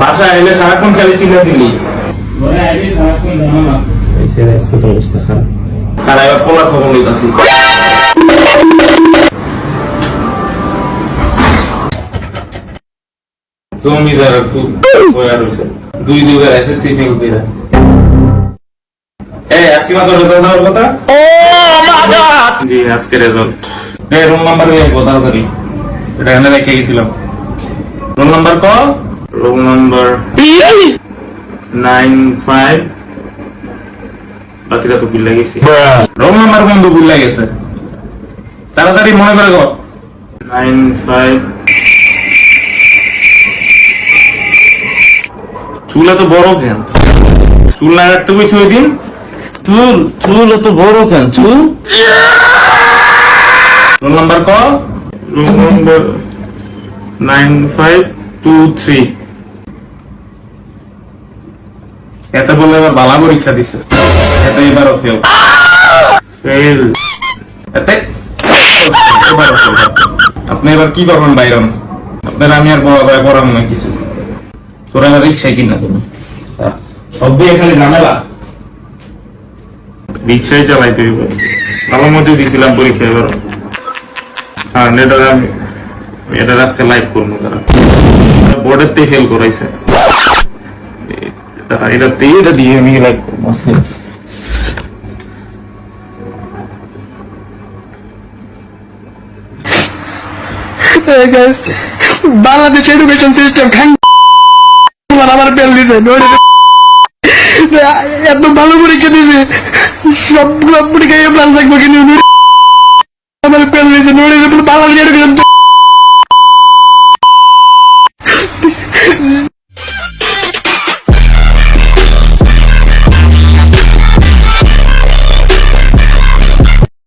বাসায় এলে সারাক্ষণ খালি চিল্লাচিল্লি অবস্থা খারাপ। আর এবার পোলার খবর নিতেছি। জমিদার দুই দুইবার এসএসসি ফেল করে আজকে মাত্র রেজাল্ট দেওয়ার কথা। জি আজকে রেজাল্ট। রোল নাম্বার তাড়াতাড়ি এটা এখানে রেখে গেছিলাম। রোল নাম্বার ক? Roll number 95। বাকিটা তো ভুলে গেছি। রোল নাম্বার বন্ধু ভুলে গেছে, তাড়াতাড়ি মনে করে কর। 95। চুল এত বড় কেন? চুল না কাটতে বসে ওই দিন? চুল এত বড় কেন? চুল রোল নাম্বার ক? Roll number 9523। এত বলে এবার বালা পরীক্ষা দিছে, এত এবারও ফেল। আপনি এবার কি করবেন বাইরন? আপনার আমি আর করার না কিছু। তোরা এবার রিক্সায় কিনা তুমি সব দিয়ে খালি ঝামেলা। রিক্সায় চালাইতে ভালো মতো দিছিলাম পরীক্ষা এবার। আর এটা আজকে লাইভ করবো, তারা বোর্ডের থেকে ফেল করাইছে। এটা দিয়ে আমি লাইভ করবো। বাংলাদেশ এডুকেশন সিস্টেম আমার পেল দিছে, এত ভালো পরীক্ষা দিছে, সব পরীক্ষায় প্লাস থাকবো, কিন্তু আমার পেল দিছে। বাংলাদেশ এডুকেশন